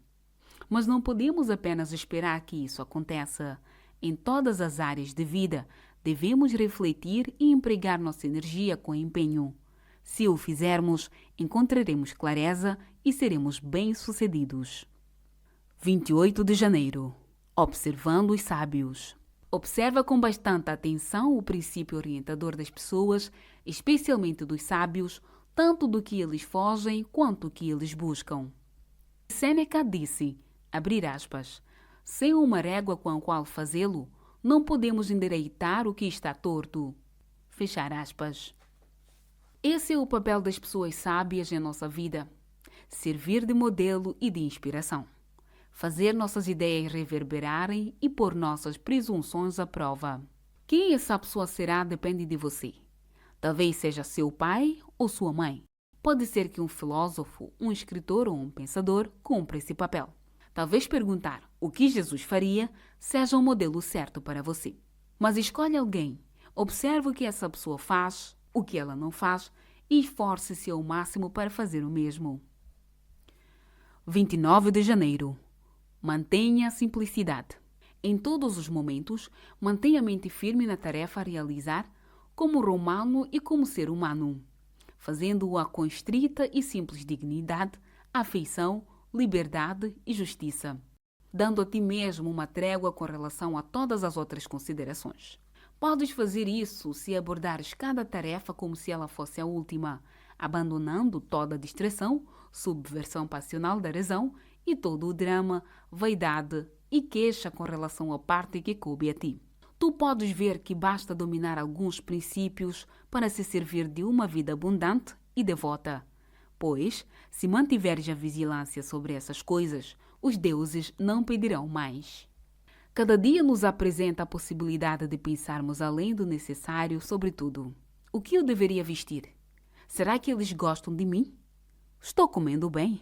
Mas não podemos apenas esperar que isso aconteça. Em todas as áreas de vida, devemos refletir e empregar nossa energia com empenho. Se o fizermos, encontraremos clareza e seremos bem-sucedidos. 28 de janeiro. Observando os sábios. Observa com bastante atenção o princípio orientador das pessoas, especialmente dos sábios, tanto do que eles fogem quanto do que eles buscam. Sêneca disse, abrir aspas, sem uma régua com a qual fazê-lo, não podemos endireitar o que está torto. Fechar aspas. Esse é o papel das pessoas sábias em nossa vida. Servir de modelo e de inspiração. Fazer nossas ideias reverberarem e pôr nossas presunções à prova. Quem essa pessoa será depende de você. Talvez seja seu pai ou sua mãe. Pode ser que um filósofo, um escritor ou um pensador cumpra esse papel. Talvez perguntar o que Jesus faria seja o modelo certo para você. Mas escolhe alguém, observe o que essa pessoa faz, o que ela não faz e esforce-se ao máximo para fazer o mesmo. 29 de janeiro. Mantenha a simplicidade. Em todos os momentos, mantenha a mente firme na tarefa a realizar, como romano e como ser humano, fazendo-a com estrita e simples dignidade, afeição, liberdade e justiça, dando a ti mesmo uma trégua com relação a todas as outras considerações. Podes fazer isso se abordares cada tarefa como se ela fosse a última, abandonando toda a distração, subversão passional da razão e todo o drama, vaidade e queixa com relação à parte que coube a ti. Tu podes ver que basta dominar alguns princípios para se servir de uma vida abundante e devota. Pois, se mantiveres a vigilância sobre essas coisas, os deuses não pedirão mais. Cada dia nos apresenta a possibilidade de pensarmos além do necessário sobre tudo. O que eu deveria vestir? Será que eles gostam de mim? Estou comendo bem?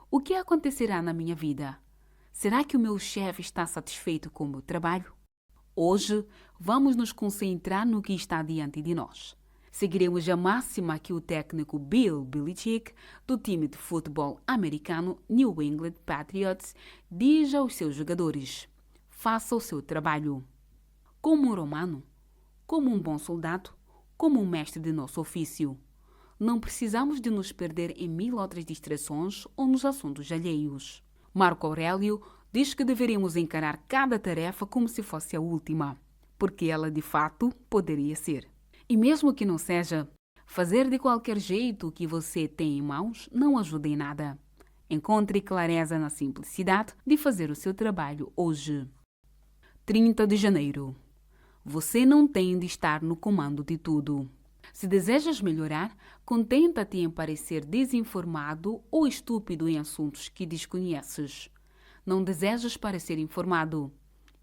O que acontecerá na minha vida? Será que o meu chefe está satisfeito com o meu trabalho? Hoje, vamos nos concentrar no que está diante de nós. Seguiremos a máxima que o técnico Bill Belichick, do time de futebol americano New England Patriots, diz aos seus jogadores: faça o seu trabalho. Como um romano, como um bom soldado, como um mestre de nosso ofício. Não precisamos de nos perder em 1000 outras distrações ou nos assuntos alheios. Marco Aurélio diz que deveríamos encarar cada tarefa como se fosse a última, porque ela de fato poderia ser. E mesmo que não seja, fazer de qualquer jeito o que você tem em mãos não ajuda em nada. Encontre clareza na simplicidade de fazer o seu trabalho hoje. 30 de janeiro. Você não tem de estar no comando de tudo. Se desejas melhorar, contenta-te em parecer desinformado ou estúpido em assuntos que desconheces. Não desejas parecer informado.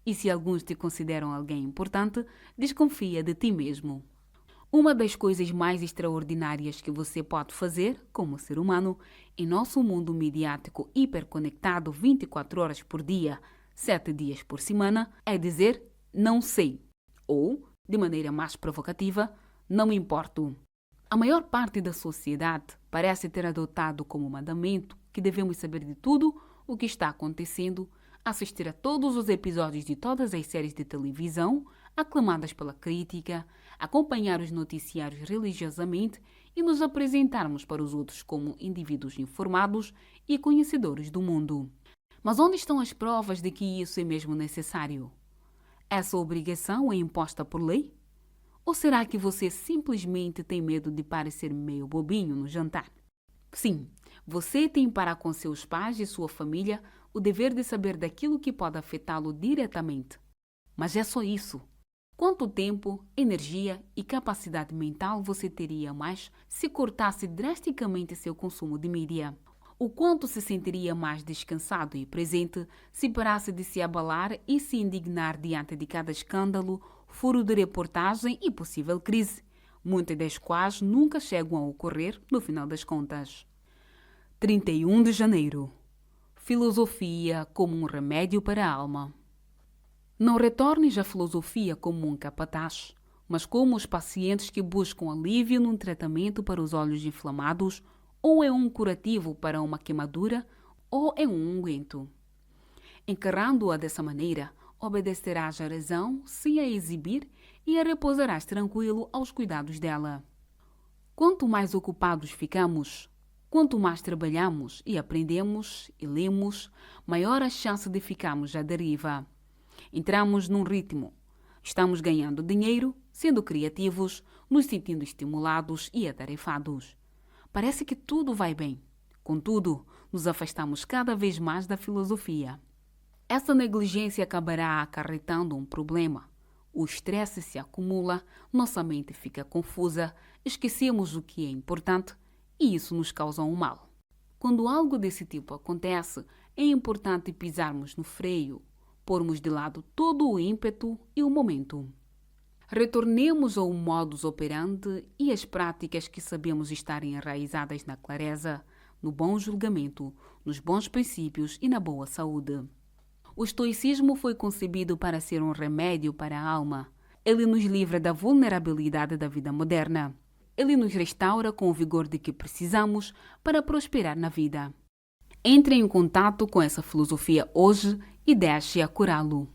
E se alguns te consideram alguém importante, desconfia de ti mesmo. Uma das coisas mais extraordinárias que você pode fazer, como ser humano, em nosso mundo midiático hiperconectado 24 horas por dia, 7 dias por semana, é dizer não sei. Ou, de maneira mais provocativa, não me importo. A maior parte da sociedade parece ter adotado como mandamento que devemos saber de tudo o que está acontecendo, assistir a todos os episódios de todas as séries de televisão aclamadas pela crítica, acompanhar os noticiários religiosamente e nos apresentarmos para os outros como indivíduos informados e conhecedores do mundo. Mas onde estão as provas de que isso é mesmo necessário? Essa obrigação é imposta por lei? Ou será que você simplesmente tem medo de parecer meio bobinho no jantar? Sim, você tem para com seus pais e sua família o dever de saber daquilo que pode afetá-lo diretamente. Mas é só isso. Quanto tempo, energia e capacidade mental você teria mais se cortasse drasticamente seu consumo de mídia? O quanto se sentiria mais descansado e presente se parasse de se abalar e se indignar diante de cada escândalo, furo de reportagem e possível crise, muitas das quais nunca chegam a ocorrer no final das contas. 31 de janeiro. Filosofia como um remédio para a alma. Não retornes à filosofia como um capataz, mas como os pacientes que buscam alívio num tratamento para os olhos inflamados, ou é um curativo para uma queimadura, ou é um unguento. Encarando-a dessa maneira, obedecerás à razão sem a exibir e a repousarás tranquilo aos cuidados dela. Quanto mais ocupados ficamos, quanto mais trabalhamos e aprendemos e lemos, maior a chance de ficarmos à deriva. Entramos num ritmo. Estamos ganhando dinheiro, sendo criativos, nos sentindo estimulados e atarefados. Parece que tudo vai bem. Contudo, nos afastamos cada vez mais da filosofia. Essa negligência acabará acarretando um problema. O estresse se acumula, nossa mente fica confusa, esquecemos o que é importante e isso nos causa um mal. Quando algo desse tipo acontece, é importante pisarmos no freio, pormos de lado todo o ímpeto e o momento. Retornemos ao modus operandi e às práticas que sabemos estar enraizadas na clareza, no bom julgamento, nos bons princípios e na boa saúde. O estoicismo foi concebido para ser um remédio para a alma. Ele nos livra da vulnerabilidade da vida moderna. Ele nos restaura com o vigor de que precisamos para prosperar na vida. Entre em contato com essa filosofia hoje e deixe-a curá-lo.